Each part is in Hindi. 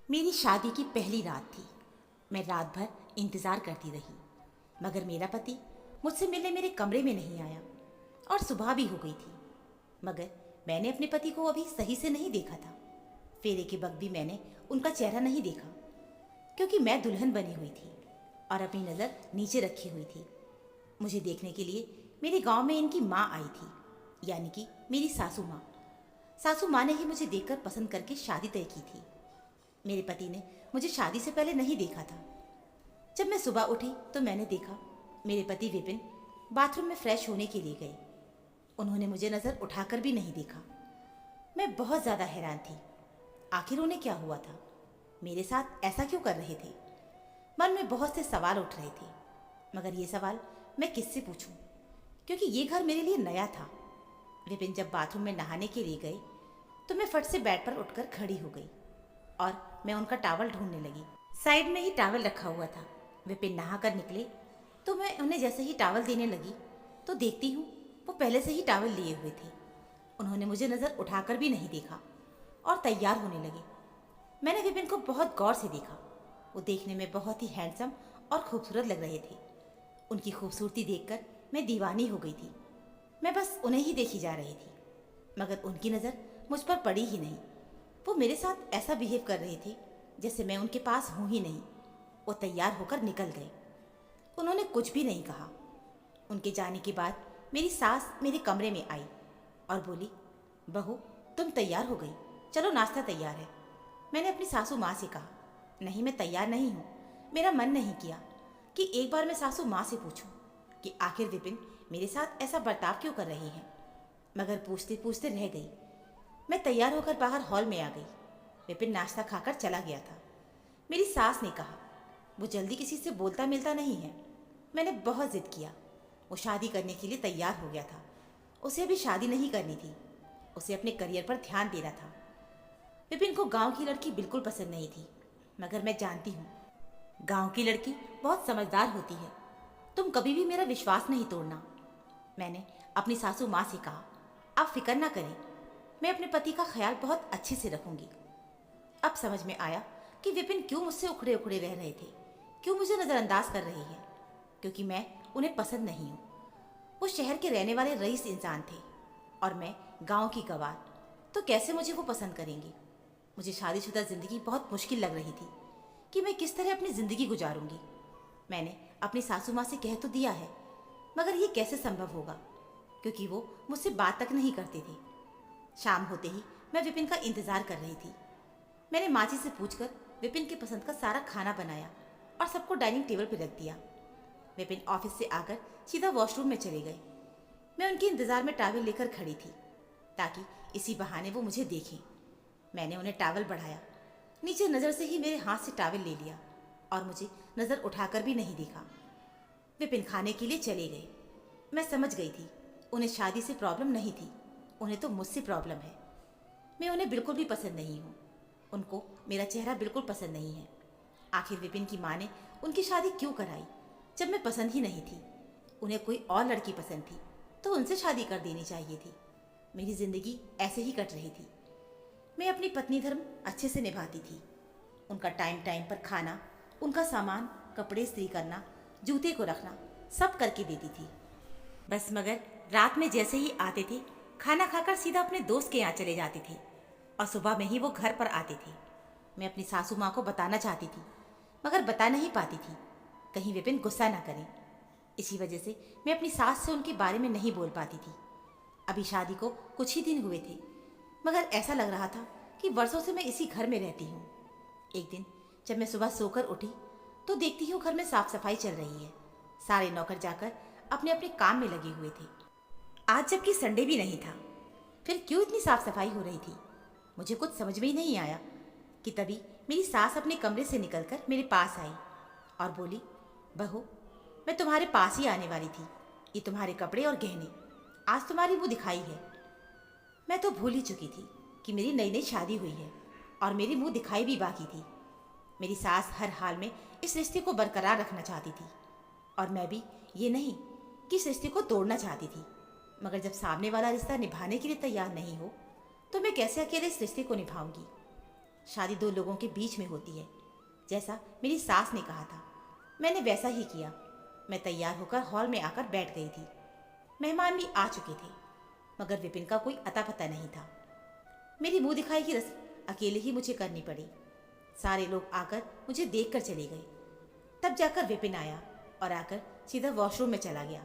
मेरी शादी की पहली रात थी। मैं रात भर इंतज़ार करती रही, मगर मेरा पति मुझसे मिलने मेरे कमरे में नहीं आया और सुबह भी हो गई थी। मगर मैंने अपने पति को अभी सही से नहीं देखा था। फेरे के वक्त भी मैंने उनका चेहरा नहीं देखा, क्योंकि मैं दुल्हन बनी हुई थी और अपनी नज़र नीचे रखी हुई थी। मुझे देखने के लिए मेरे गांव में इनकी माँ आई थी, यानी कि मेरी सासू माँ। सासू माँ ने ही मुझे देखकर पसंद करके शादी तय की थी। मेरे पति ने मुझे शादी से पहले नहीं देखा था। जब मैं सुबह उठी तो मैंने देखा मेरे पति विपिन बाथरूम में फ्रेश होने के लिए गए। उन्होंने मुझे नज़र उठाकर भी नहीं देखा। मैं बहुत ज़्यादा हैरान थी। आखिर उन्हें क्या हुआ था? मेरे साथ ऐसा क्यों कर रहे थे? मन में बहुत से सवाल उठ रहे थे, मगर ये सवाल मैं किससे पूछूं? क्योंकि ये घर मेरे लिए नया था। विपिन जब बाथरूम में नहाने के लिए गए तो मैं फट से बेड पर उठकर खड़ी हो गई और मैं उनका टावल ढूंढने लगी। साइड में ही टावल रखा हुआ था। विपिन नहा कर निकले तो मैं उन्हें जैसे ही टावल देने लगी तो देखती हूँ वो पहले से ही टावल लिए हुए थे। उन्होंने मुझे नज़र उठाकर भी नहीं देखा और तैयार होने लगे। मैंने विपिन को बहुत गौर से देखा। वो देखने में बहुत ही हैंडसम और खूबसूरत लग रहे थे। उनकी खूबसूरती देखकर मैं दीवानी हो गई थी। मैं बस उन्हें ही देखी जा रही थी, मगर उनकी नज़र मुझ पर पड़ी ही नहीं। वो मेरे साथ ऐसा बिहेव कर रहे थे जैसे मैं उनके पास हूँ ही नहीं। वो तैयार होकर निकल गए। उन्होंने कुछ भी नहीं कहा। उनके जाने के बाद मेरी सास मेरे कमरे में आई और बोली, बहू तुम तैयार हो गई, चलो नाश्ता तैयार है। मैंने अपनी सासू माँ से कहा, नहीं मैं तैयार नहीं हूँ। मेरा मन नहीं किया कि एक बार मैं सासू माँ से पूछूं कि आखिर विपिन मेरे साथ ऐसा बर्ताव क्यों कर रही हैं, मगर पूछते पूछते रह गई। मैं तैयार होकर बाहर हॉल में आ गई। विपिन नाश्ता खाकर चला गया था। मेरी सास ने कहा, वो जल्दी किसी से बोलता मिलता नहीं है। मैंने बहुत जिद किया। वो शादी करने के लिए तैयार हो गया था। उसे अभी शादी नहीं करनी थी, उसे अपने करियर पर ध्यान देना था। विपिन को गांव की लड़की बिल्कुल पसंद नहीं थी, मगर मैं जानती हूँ गांव की लड़की बहुत समझदार होती है। तुम कभी भी मेरा विश्वास नहीं तोड़ना। मैंने अपनी सासू माँ से कहा, आप फिक्र ना करें, मैं अपने पति का ख्याल बहुत अच्छे से रखूंगी। अब समझ में आया कि विपिन क्यों मुझसे उखड़े उखड़े रह रहे थे, क्यों मुझे नज़रअंदाज कर रही है, क्योंकि मैं उन्हें पसंद नहीं हूँ। वो शहर के रहने वाले रईस इंसान थे और मैं गांव की गवार, तो कैसे मुझे वो पसंद करेंगे? मुझे शादीशुदा ज़िंदगी बहुत मुश्किल लग रही थी कि मैं किस तरह अपनी ज़िंदगी गुजारूंगी। मैंने अपनी सासू माँ से कह तो दिया है, मगर ये कैसे संभव होगा, क्योंकि वो मुझसे बात तक नहीं करते थे। शाम होते ही मैं विपिन का इंतज़ार कर रही थी। मैंने माँ जी से पूछकर विपिन की पसंद का सारा खाना बनाया और सबको डाइनिंग टेबल पर रख दिया। विपिन ऑफिस से आकर सीधा वॉशरूम में चले गए। मैं उनके इंतज़ार में टावल लेकर खड़ी थी ताकि इसी बहाने वो मुझे देखें। मैंने उन्हें टावल बढ़ाया, नीचे नज़र से ही मेरे हाथ से टावल ले लिया और मुझे नज़र उठाकर भी नहीं देखा। विपिन खाने के लिए चले गए। मैं समझ गई थी उन्हें शादी से प्रॉब्लम नहीं थी, उन्हें तो मुझसे प्रॉब्लम है। मैं उन्हें बिल्कुल भी पसंद नहीं हूँ। उनको मेरा चेहरा बिल्कुल पसंद नहीं है। आखिर विपिन की माँ ने उनकी शादी क्यों कराई जब मैं पसंद ही नहीं थी? उन्हें कोई और लड़की पसंद थी तो उनसे शादी कर देनी चाहिए थी। मेरी ज़िंदगी ऐसे ही कट रही थी। मैं अपनी पत्नी धर्म अच्छे से निभाती थी। उनका टाइम टाइम पर खाना, उनका सामान, कपड़े इस्त्री करना, जूते को रखना, सब करके देती थी। बस मगर रात में जैसे ही आते थे, खाना खाकर सीधा अपने दोस्त के यहाँ चले जाते थे और सुबह में ही वो घर पर आते थे। मैं अपनी सासू माँ को बताना चाहती थी, मगर बता नहीं पाती थी, कहीं विपिन गुस्सा ना करें। इसी वजह से मैं अपनी सास से उनके बारे में नहीं बोल पाती थी। अभी शादी को कुछ ही दिन हुए थे, मगर ऐसा लग रहा था कि वर्षों से मैं इसी घर में रहती हूँ। एक दिन जब मैं सुबह सोकर उठी तो देखती हूँ घर में साफ सफाई चल रही है। सारे नौकर जाकर अपने अपने काम में लगे हुए थे। आज जबकि संडे भी नहीं था, फिर क्यों इतनी साफ सफाई हो रही थी? मुझे कुछ समझ में ही नहीं आया कि तभी मेरी सास अपने कमरे से निकलकर मेरे पास आई और बोली, बहू मैं तुम्हारे पास ही आने वाली थी। ये तुम्हारे कपड़े और गहने, आज तुम्हारी मुँह दिखाई है। मैं तो भूल ही चुकी थी कि मेरी नई नई शादी हुई है और मेरी मुँह दिखाई भी बाकी थी। मेरी सास हर हाल में इस रिश्ते को बरकरार रखना चाहती थी और मैं भी ये नहीं कि इस रिश्ते को तोड़ना चाहती थी। मगर जब सामने वाला रिश्ता निभाने के लिए तैयार नहीं हो तो मैं कैसे अकेले इस रिश्ते को निभाऊंगी? शादी दो लोगों के बीच में होती है, जैसा मेरी सास ने कहा था। मैंने वैसा ही किया। मैं तैयार होकर हॉल में आकर बैठ गई थी। मेहमान भी आ चुके थे, मगर विपिन का कोई अता पता नहीं था। मेरी मुंह दिखाई की रस्म अकेले ही मुझे करनी पड़ी। सारे लोग आकर मुझे देखकर चले गए। तब जाकर विपिन आया और आकर सीधा वॉशरूम में चला गया।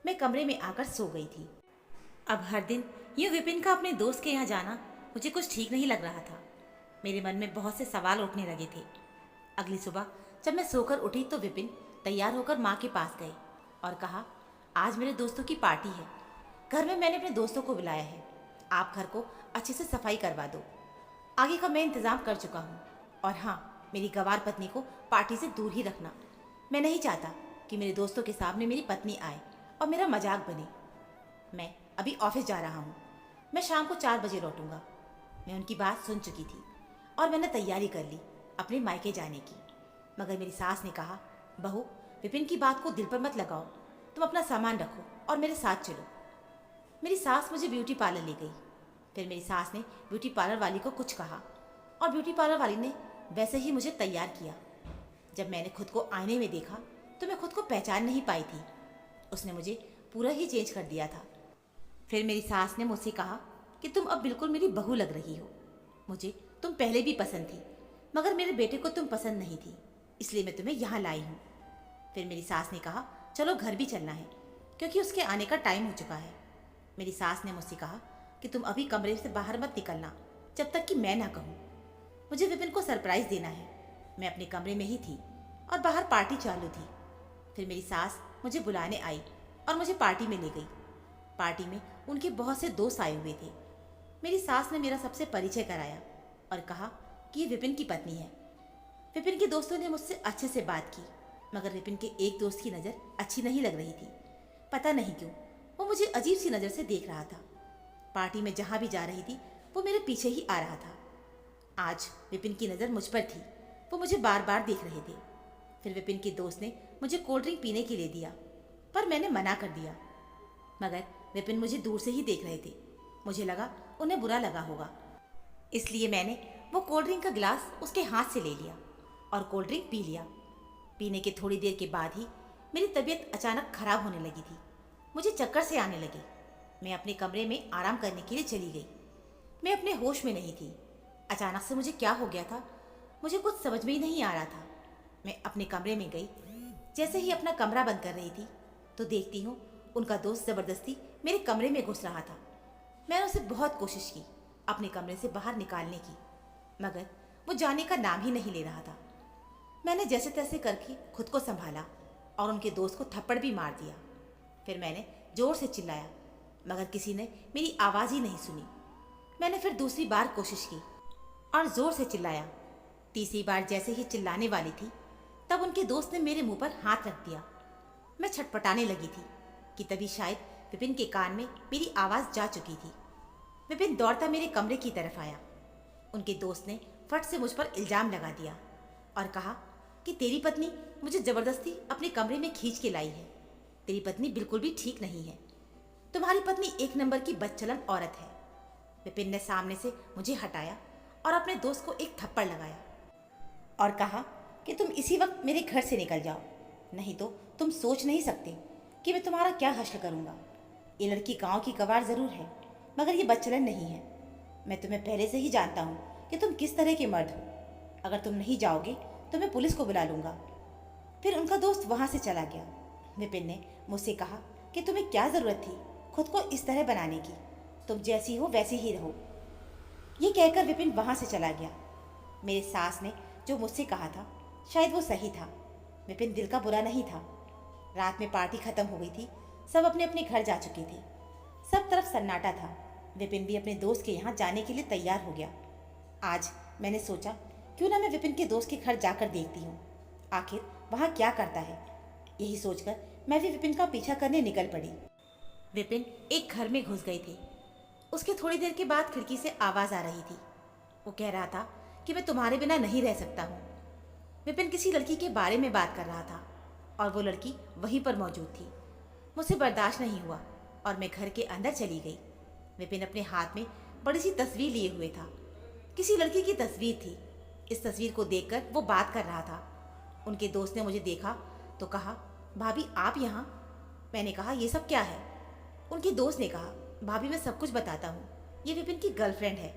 मैं कमरे में आकर सो गई थी। अब हर दिन यूँ विपिन का अपने दोस्त के यहाँ जाना मुझे कुछ ठीक नहीं लग रहा था। मेरे मन में बहुत से सवाल उठने लगे थे। अगली सुबह जब मैं सोकर उठी तो विपिन तैयार होकर माँ के पास गए और कहा, आज मेरे दोस्तों की पार्टी है। घर में मैंने अपने दोस्तों को बुलाया है। आप घर को अच्छे से सफाई करवा दो। आगे का मैं इंतज़ाम कर चुका हूँ। और हाँ, मेरी गंवार पत्नी को पार्टी से दूर ही रखना। मैं नहीं चाहता कि मेरे दोस्तों के सामने मेरी पत्नी आए और मेरा मजाक बने। मैं अभी ऑफिस जा रहा हूँ। मैं शाम को 4 बजे लौटूंगा। मैं उनकी बात सुन चुकी थी और मैंने तैयारी कर ली अपने मायके जाने की। मगर मेरी सास ने कहा, बहू, विपिन की बात को दिल पर मत लगाओ। तुम अपना सामान रखो और मेरे साथ चलो। मेरी सास मुझे ब्यूटी पार्लर ले गई। फिर मेरी सास ने ब्यूटी पार्लर वाली को कुछ कहा और ब्यूटी पार्लर वाली ने वैसे ही मुझे तैयार किया। जब मैंने खुद को आईने में देखा तो मैं खुद को पहचान नहीं पाई थी। उसने मुझे पूरा ही चेंज कर दिया था। फिर मेरी सास ने मुझसे कहा कि तुम अब बिल्कुल मेरी बहू लग रही हो। मुझे तुम पहले भी पसंद थी, मगर मेरे बेटे को तुम पसंद नहीं थी, इसलिए मैं तुम्हें यहाँ लाई हूँ। फिर मेरी सास ने कहा, चलो घर भी चलना है क्योंकि उसके आने का टाइम हो चुका है। मेरी सास ने मुझसे कहा कि तुम अभी कमरे से बाहर मत निकलना जब तक कि मैं ना कहूँ। मुझे विपिन को सरप्राइज़ देना है। मैं अपने कमरे में ही थी और बाहर पार्टी चालू थी। फिर मेरी सास मुझे बुलाने आई और मुझे पार्टी में ले गई। पार्टी में उनके बहुत से दोस्त आए हुए थे। मेरी सास ने मेरा सबसे परिचय कराया और कहा कि ये विपिन की पत्नी है। विपिन के दोस्तों ने मुझसे अच्छे से बात की, मगर विपिन के एक दोस्त की नज़र अच्छी नहीं लग रही थी। पता नहीं क्यों वो मुझे अजीब सी नज़र से देख रहा था। पार्टी में जहाँ भी जा रही थी वो मेरे पीछे ही आ रहा था। आज विपिन की नज़र मुझ पर थी। वो मुझे बार बार देख रहे थे। फिर विपिन के दोस्त ने मुझे कोल्ड ड्रिंक पीने के लिए दिया, पर मैंने मना कर दिया। मगर विपिन मुझे दूर से ही देख रहे थे। मुझे लगा उन्हें बुरा लगा होगा, इसलिए मैंने वो कोल्ड ड्रिंक का गिलास उसके हाथ से ले लिया और कोल्ड ड्रिंक पी लिया। पीने के थोड़ी देर के बाद ही मेरी तबीयत अचानक खराब होने लगी थी। मुझे चक्कर से आने लगे। मैं अपने कमरे में आराम करने के लिए चली गई। मैं अपने होश में नहीं थी। अचानक से मुझे क्या हो गया था, मुझे कुछ समझ में ही नहीं आ रहा था। मैं अपने कमरे में गई। जैसे ही अपना कमरा बंद कर रही थी तो देखती हूँ उनका दोस्त ज़बरदस्ती मेरे कमरे में घुस रहा था। मैंने उसे बहुत कोशिश की अपने कमरे से बाहर निकालने की, मगर वो जाने का नाम ही नहीं ले रहा था। मैंने जैसे तैसे करके खुद को संभाला और उनके दोस्त को थप्पड़ भी मार दिया। फिर मैंने ज़ोर से चिल्लाया, मगर किसी ने मेरी आवाज़ ही नहीं सुनी। मैंने फिर दूसरी बार कोशिश की और ज़ोर से चिल्लाया। तीसरी बार जैसे ही चिल्लाने वाली थी तब उनके दोस्त ने मेरे मुंह पर हाथ रख दिया। मैं छटपटाने लगी थी कि तभी शायद विपिन के कान में मेरी आवाज़ जा चुकी थी। विपिन दौड़ता मेरे कमरे की तरफ आया। उनके दोस्त ने फट से मुझ पर इल्ज़ाम लगा दिया और कहा कि तेरी पत्नी मुझे ज़बरदस्ती अपने कमरे में खींच के लाई है। तेरी पत्नी बिल्कुल भी ठीक नहीं है। तुम्हारी पत्नी एक नंबर की बदचलन औरत है। विपिन ने सामने से मुझे हटाया और अपने दोस्त को एक थप्पड़ लगाया और कहा कि तुम इसी वक्त मेरे घर से निकल जाओ, नहीं तो तुम सोच नहीं सकते कि मैं तुम्हारा क्या हश्र करूँगा। ये लड़की गांव की गवार ज़रूर है, मगर ये बदचलन नहीं है। मैं तुम्हें पहले से ही जानता हूँ कि तुम किस तरह के मर्द हो। अगर तुम नहीं जाओगे तो मैं पुलिस को बुला लूँगा। फिर उनका दोस्त वहाँ से चला गया। विपिन ने मुझसे कहा कि तुम्हें क्या ज़रूरत थी खुद को इस तरह बनाने की, तुम जैसी हो वैसी ही रहो। ये कहकर विपिन वहाँ से चला गया। मेरी सास ने जो मुझसे कहा था शायद वो सही था। विपिन दिल का बुरा नहीं था। रात में पार्टी ख़त्म हो गई थी। सब अपने अपने घर जा चुके थे। सब तरफ सन्नाटा था। विपिन भी अपने दोस्त के यहाँ जाने के लिए तैयार हो गया। आज मैंने सोचा क्यों ना मैं विपिन के दोस्त के घर जाकर देखती हूँ, आखिर वहाँ क्या करता है। यही सोचकर मैं भी विपिन का पीछा करने निकल पड़ी। विपिन एक घर में घुस गए थे। उसके थोड़ी देर के बाद खिड़की से आवाज़ आ रही थी। वो कह रहा था कि मैं तुम्हारे बिना नहीं रह सकता हूँ। विपिन किसी लड़की के बारे में बात कर रहा था और वो लड़की वहीं पर मौजूद थी। मुझसे बर्दाश्त नहीं हुआ और मैं घर के अंदर चली गई। विपिन अपने हाथ में बड़ी सी तस्वीर लिए हुए था। किसी लड़की की तस्वीर थी। इस तस्वीर को देखकर वो बात कर रहा था। उनके दोस्त ने मुझे देखा तो कहा, भाभी आप यहाँ? मैंने कहा, ये सब क्या है? उनके दोस्त ने कहा, भाभी मैं सब कुछ बताता हूँ, ये विपिन की गर्लफ्रेंड है।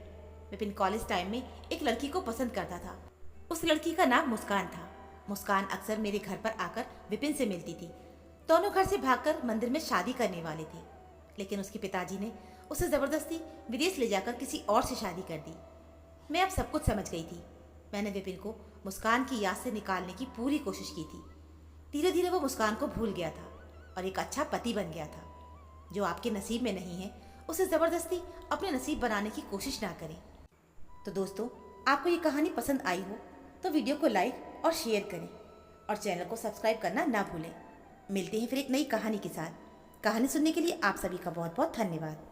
विपिन कॉलेज टाइम में एक लड़की को पसंद करता था। उस लड़की का नाम मुस्कान था। मुस्कान अक्सर मेरे घर पर आकर विपिन से मिलती थी। दोनों घर से भागकर मंदिर में शादी करने वाले थे, लेकिन उसके पिताजी ने उसे ज़बरदस्ती विदेश ले जाकर किसी और से शादी कर दी। मैं अब सब कुछ समझ गई थी। मैंने विपिन को मुस्कान की याद से निकालने की पूरी कोशिश की थी। धीरे धीरे वो मुस्कान को भूल गया था और एक अच्छा पति बन गया था। जो आपके नसीब में नहीं है, उसे ज़बरदस्ती अपने नसीब बनाने की कोशिश ना करें। तो दोस्तों, आपको ये कहानी पसंद आई हो तो वीडियो को लाइक और शेयर करें और चैनल को सब्सक्राइब करना ना भूलें। मिलते हैं फिर एक नई कहानी के साथ। कहानी सुनने के लिए आप सभी का बहुत बहुत धन्यवाद।